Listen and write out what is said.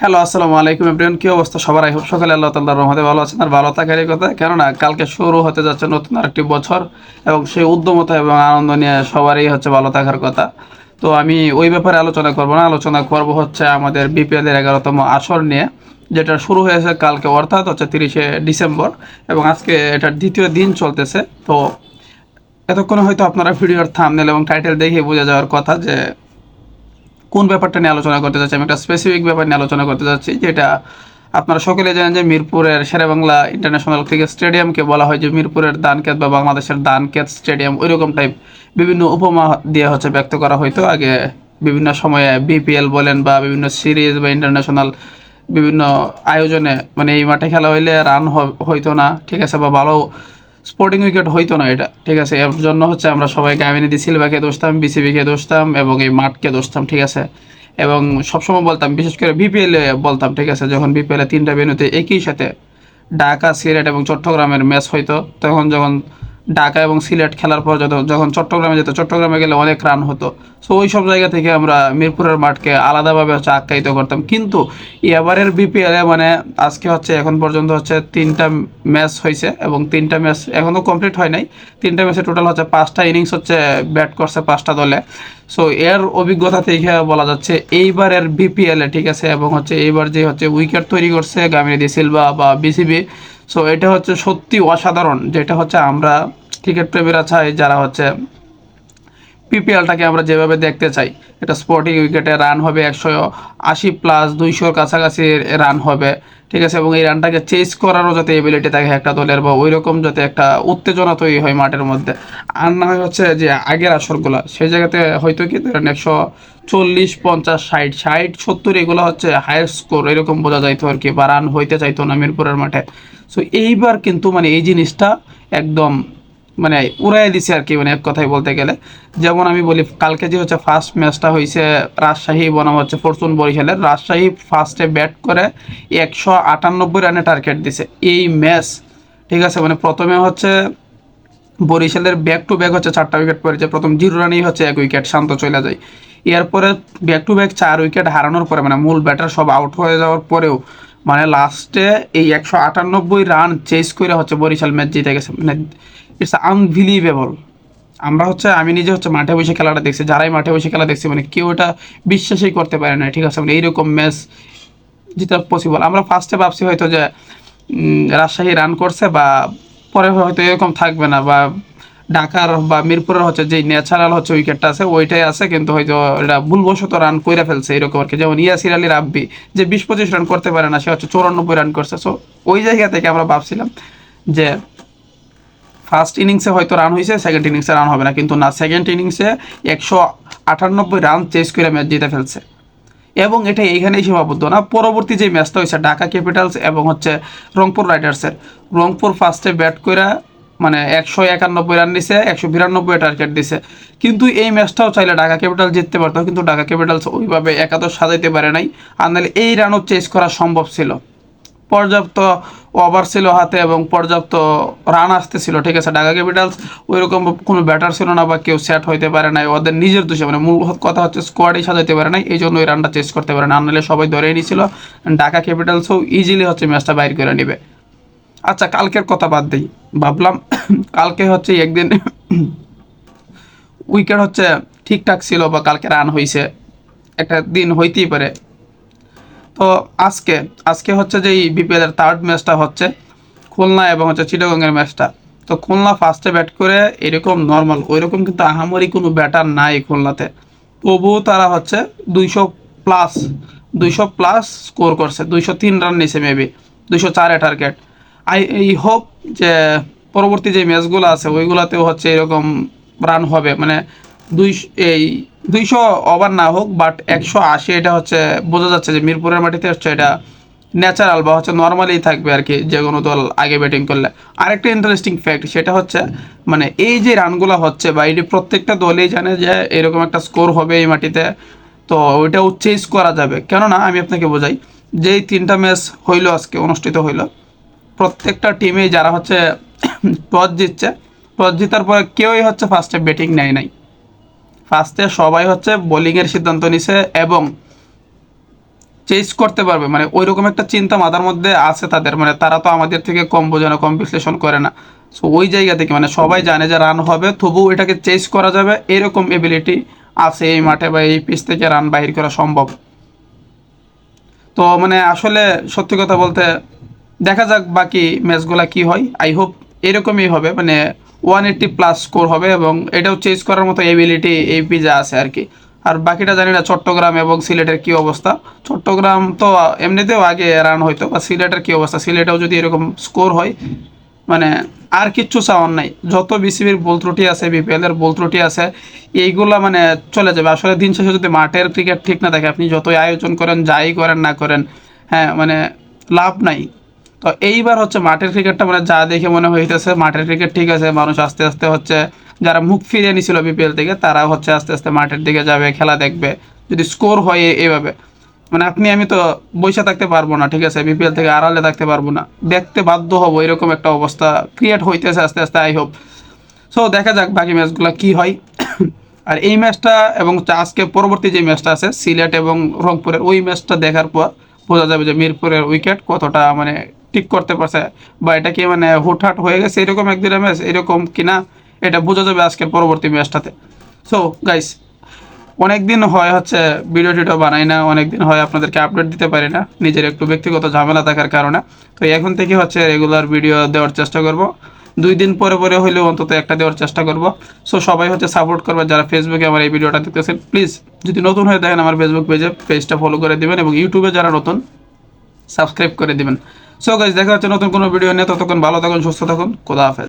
Hello, আসসালামু আলাইকুম everyone. কি অবস্থা সবার? আই হোপ সকালে আল্লাহ তাআলার রহমতে ভালো আছেন আর ভালো থাকারই কথা। কেননা কালকে শুরু হতে যাচ্ছে নতুন আরেকটি বছর এবং সেই উদ্যমতা এবং আনন্দ নিয়ে সবারই হচ্ছে ভালো থাকার কথা। তো আমি ওই ব্যাপারে আলোচনা করব না, আলোচনা করব হচ্ছে আমাদের বিপিএল এর 11তম আসর নিয়ে, যেটা শুরু হয়েছে কালকে অর্থাৎ হচ্ছে 30শে ডিসেম্বর এবং আজকে এটার দ্বিতীয় দিন চলতেছে। তো এতক্ষণে হয়তো আপনারা ভিডিওর থাম্বনেল এবং টাইটেল দেখে বোঝা যাওয়ার কথা যে কোন ব্যাপারটা নিয়ে আলোচনা করতে যাচ্ছি। আমি একটা স্পেসিফিক ব্যাপার নিয়ে আলোচনা করতে যাচ্ছি, যেটা আপনারা সকলে জানেন যে মিরপুরের শেরেবাংলা ইন্টারন্যাশনাল ক্রিকেট স্টেডিয়ামকে বলা হয় যে মিরপুরের দানক্ষেত বা বাংলাদেশের দানক্ষেত স্টেডিয়াম, ওইরকম টাইপ বিভিন্ন উপমা দিয়ে হচ্ছে ব্যক্ত করা হইতো আগে বিভিন্ন সময়ে। বিপিএল বলেন বা বিভিন্ন সিরিজ বা ইন্টারন্যাশনাল বিভিন্ন আয়োজনে, মানে এই মাঠে খেলা হইলে রান হইতো না, ঠিক আছে, বা ভালো স্পোর্টিং উইকেট হইতো না এটা, ঠিক আছে। এর জন্য হচ্ছে আমরা সবাই গামিনীদি সিলভাকে দোষতাম, বিসিবিকে দোষতাম এবং এই মাঠকে দোষতাম, ঠিক আছে। এবং সবসময় বলতাম, বিশেষ করে বিপিএল এ বলতাম, ঠিক আছে, যখন বিপিএল এ তিনটা ভেন্যুতে একই সাথে ঢাকা, সিলেট এবং চট্টগ্রামের ম্যাচ হইতো, তখন যখন ঢাকা এবং সিলেট খেলার পর যখন চট্টগ্রামে যেত, চট্টগ্রামে গেলে অনেক রান হতো। সো ওই সব জায়গা থেকে আমরা মিরপুরের মাঠকে আলাদাভাবে হচ্ছে আখ্যায়িত করতাম। কিন্তু এবারের বিপিএলে মানে আজকে হচ্ছে এখন পর্যন্ত হচ্ছে তিনটা ম্যাচ হয়েছে এবং তিনটা ম্যাচ এখনও কমপ্লিট হয় নাই। তিনটা ম্যাচে টোটাল হচ্ছে 5টা ইনিংস হচ্ছে ব্যাট করছে 5টা দলে। সো এর অভিজ্ঞতা থেকে বলা যাচ্ছে এইবারের বিপিএলে, ঠিক আছে, এবং হচ্ছে এইবার যে হচ্ছে উইকেট তৈরি করছে গামিনী সিলভা বা বিসিবি, সো এটা হচ্ছে সত্যি অসাধারণ। যেটা হচ্ছে আমরা ক্রিকেট প্রেমীরা চাই, যারা হচ্ছে পিপিএলটাকে আমরা যেভাবে দেখতে চাই, এটা স্পোর্টিং উইকেটে রান হবে 180+, 200-র কাছাকাছি রান হবে, ঠিক আছে, এবং এই রানটাকে চেস করারও যাতে এবিলিটি থাকে একটা দলের, বা ওই রকম যাতে একটা উত্তেজনা তৈরি হয় মাঠের মধ্যে। আর না হয় হচ্ছে যে আগের আসরগুলো সেই জায়গাতে হয়তো কি ধরেন 140, 50, 60, 60, 70 এগুলো হচ্ছে হায়ার স্কোর এরকম বোঝা যাইতো আর কি, বা রান হইতে চাইতো না মিরপুরের মাঠে। সো এইবার কিন্তু মানে এই জিনিসটা একদম মানে উড়াই দিছে আর কি, মানে এক কথায় বলতে গেলে। যেমন আমি বলি, কালকে যে হচ্ছে ফার্স্ট ম্যাচটা হয়েছে রাজশাহী বনাম হচ্ছে ফরচুন বরিশালের, রাজশাহী ফার্স্টে ব্যাট করে 198 রানে টার্গেট দিছে এই ম্যাচ, ঠিক আছে। মানে প্রথমে হচ্ছে বরিশালের ব্যাক টু ব্যাক হচ্ছে 4টা উইকেট পড়েছে, প্রথম 0 রানেই হচ্ছে 1 উইকেট শান্ত চলে যায়। এরপরে ব্যাক টু ব্যাক 4 উইকেট হারানোর পরে, মানে মূল ব্যাটার সব আউট হয়ে যাওয়ার পরেও, মানে লাস্টে এই 198 রান চেস করে হচ্ছে বরিশাল ম্যাচ জিতে গেছে। মানে ইটস আনবিলিভেবল। আমরা হচ্ছে আমি নিজে হচ্ছে মাঠে বসে খেলাটা দেখছি, যারাই মাঠে বসে খেলা দেখছি, মানে কেউ এটা বিশ্বাসই করতে পারে না, ঠিক আছে। মানে এইরকম ম্যাচ যেটা পসিবল, আমরা ফার্স্টে ভাবছি হয়তো যে রাজশাহী রান করছে বা পরে হয়তো এরকম থাকবে না, বা ঢাকার বা মিরপুরের হচ্ছে যে ন্যাচারাল হচ্ছে উইকেটটা আছে ওইটাই আছে, কিন্তু হয়তো এটা ভুলবশত রান কইরা ফেলছে এরকম আর কি। যেমন ইয়াসির আলী রাব্বি যে 20-25 রান করতে পারে না, সে হচ্ছে 94 রান করছে। সো ওই জায়গা থেকে আমরা ভাবছিলাম যে ফার্স্ট ইনিংসে হয়তো রান হয়েছে, সেকেন্ড ইনিংসে রান হবে না, কিন্তু না, সেকেন্ড ইনিংসে 198 রান চেস করে ম্যাচ জিতে ফেলছে। এবং এটা এইখানেই সীমাবদ্ধ না, পরবর্তী যে ম্যাচটা হয়েছে ঢাকা ক্যাপিটালস এবং হচ্ছে রংপুর রাইডার্সের, রংপুর ফার্স্টে ব্যাট করে মানে 191 রান দিছে, 192 টার্গেট দিছে। কিন্তু এই ম্যাচটাও চাইলে ঢাকা ক্যাপিটাল জিততে পারতো, কিন্তু ঢাকা ক্যাপিটালস ওইভাবে একাদশ সাজাইতে পারে নাই। আর নাহলে এই রানও চেস করা সম্ভব ছিল, পর্যাপ্ত ওভার ছিল হাতে এবং পর্যাপ্ত রান আসতেছিল, ঠিক আছে। ঢাকা ক্যাপিটালস ওইরকম কোনো ব্যাটার ছিল না বা কেউ সেট হইতে পারে নাই, ওদের নিজের দোষে, মানে মূল কথা হচ্ছে স্কোয়াডই সাজাইতে পারে নাই, এই জন্য ওই রানটা চেস করতে পারে না। আনলে সবাই ধরেই নিয়েছিল ঢাকা ক্যাপিটালসও ইজিলি হচ্ছে ম্যাচটা বাইর করে নেবে। আচ্ছা, কালকের কথা বাদ দিই, ভাবলাম কালকে হচ্ছে একদিন উইকেট হচ্ছে ঠিকঠাক ছিল বা কালকে রান হয়েছে, একটা দিন হইতেই পারে। তো আজকে আজকে হচ্ছে যে এই বিপিএল এর থার্ড ম্যাচটা হচ্ছে খুলনা এবং হচ্ছে চিটাগংয়ের ম্যাচটা। তো খুলনা ফার্স্টে ব্যাট করে এরকম নর্মাল, ওইরকম কিন্তু আহামরি কোনো ব্যাটার নাই খুলনাতে, তবুও তারা হচ্ছে 200+, 200+ স্কোর করছে, 203 রান নিছে মেবি, 204-এ টার্গেট। এই হোপ যে পরবর্তী যে ম্যাচগুলো আছে ওইগুলোতেও হচ্ছে এরকম রান হবে, মানে দুই এই 200 ওভার না হোক, বাট 180 এটা হচ্ছে বোঝা যাচ্ছে যে মিরপুরের মাটিতে হচ্ছে এটা ন্যাচারাল বা হচ্ছে নর্মালি থাকবে আর কি, যে কোনো দল আগে ব্যাটিং করলে। আরেকটা ইন্টারেস্টিং ফ্যাক্ট সেটা হচ্ছে মানে এই যে রানগুলো হচ্ছে বা এটি প্রত্যেকটা দলই জানে যে এরকম একটা স্কোর হবে এই মাটিতে, তো ওইটাও চেস করা যাবে। কেননা আমি আপনাকে বোঝাই, যেই তিনটা ম্যাচ হইলো আজকে অনুষ্ঠিত হইলো, প্রত্যেকটা টিমেই যারা হচ্ছে টস জিতছে, টস জিতার পরে কেউই হচ্ছে ফার্স্টে ব্যাটিং নেয় নাই, ফার্স্টে সবাই হচ্ছে বোলিংয়ের সিদ্ধান্ত নিছে এবং চেঞ্জ করতে পারবে, মানে ওইরকম একটা চিন্তা মাথার মধ্যে আছে তাদের, মানে তারা তো আমাদের থেকে কম বোঝে না, কম বিশ্লেষণ করে না। সো ওই জায়গা থেকে মানে সবাই জানে যে রান হবে, তবুও এটাকে চেঞ্জ করা যাবে, এরকম এবিলিটি আছে এই মাঠে বা এই পিচ থেকে রান বাহির করা সম্ভব। তো মানে আসলে সত্যি কথা বলতে দেখা যাক বাকি ম্যাচগুলা কি হয়। আই হোপ এরকমই হবে, মানে 180+ স্কোর হবে এবং এটাও চেঞ্জ করার মতো এবিলিটি এই পিজে আছে আর কি। আর বাকিটা জানি না চট্টগ্রাম এবং সিলেটের কি অবস্থা। চট্টগ্রাম তো এমনিতেও আগে রান হইতো, বা সিলেটের কি অবস্থা, সিলেটেও যদি এরকম স্কোর হয় মানে আর কিচ্ছু চাওয়ার নাই। যত বিসিবির ভুল ত্রুটি আছে, বিপিএল এর ভুল ত্রুটি আছে, এইগুলা মানে চলে যাবে। আসলে দিন শেষে যদি মাঠের ক্রিকেট ঠিক না থাকে, আপনি যতই আয়োজন করেন, যাই করেন না করেন, হ্যাঁ মানে লাভ নাই। তো এইবার হচ্ছে মাঠের ক্রিকেটটা মানে যা দেখে মনে হইতেছে মাঠের ক্রিকেট ঠিক আছে, মানুষ আস্তে আস্তে হচ্ছে যারা মুখ ফিরিয়ে নিছিল বিপিএল থেকে, তারা হচ্ছে আস্তে আস্তে মাঠের দিকে যাবে, খেলা দেখবে। যদি স্কোর হয় এইভাবে, মানে আপনি আমি তো বসে থাকতে পারবো না, ঠিক আছে, বিপিএল থেকে আড়ালে থাকতে পারবো না, দেখতে বাধ্য হবো, এরকম একটা অবস্থা ক্রিয়েট হইতেছে আস্তে আস্তে। আই হোপ সো দেখা যাক বাকি ম্যাচগুলো কি হয়। আর এই ম্যাচটা এবং আজকে পরবর্তী যে ম্যাচটা আছে সিলেট এবং রংপুরের, ওই ম্যাচটা দেখার পর বোঝা যাবে যে মিরপুরের উইকেট কতটা মানে ঠিক করতে পারছে, বা এটা কি মানে হুটহাট হয়ে গেছে এরকম একদিনের ম্যাচ এরকম কিনা, এটা বোঝা যাবে আজকের পরবর্তী ম্যাচটাতে। সো গাইস, অনেক দিন হয় হচ্ছে ভিডিও টিডিও বানাই না, অনেক দিন হয় আপনাদেরকে আপডেট দিতে পারি না, নিজের একটু ব্যক্তিগত ঝামেলা থাকার কারণে। তো এখন থেকে হচ্ছে রেগুলার ভিডিও দেওয়ার চেষ্টা করব, 2 দিন পরে পরে হলেও অন্তত একটা দেওয়ার চেষ্টা করব। সো সবাই হচ্ছে সাপোর্ট করবেন, যারা ফেসবুকে আমার এই ভিডিওটা দেখতেছেন প্লিজ যদি নতুন হয়ে দেখেন আমার ফেসবুক পেজটা ফলো করে দিবেন, এবং ইউটিউবে যারা নতুন সাবস্ক্রাইব করে দিবেন। সো গাইস, দেখা হচ্ছে নতুন কোনো ভিডিও নিয়ে, ততক্ষণ ভালো থাকুন, সুস্থ থাকুন, খোদা হাফেজ।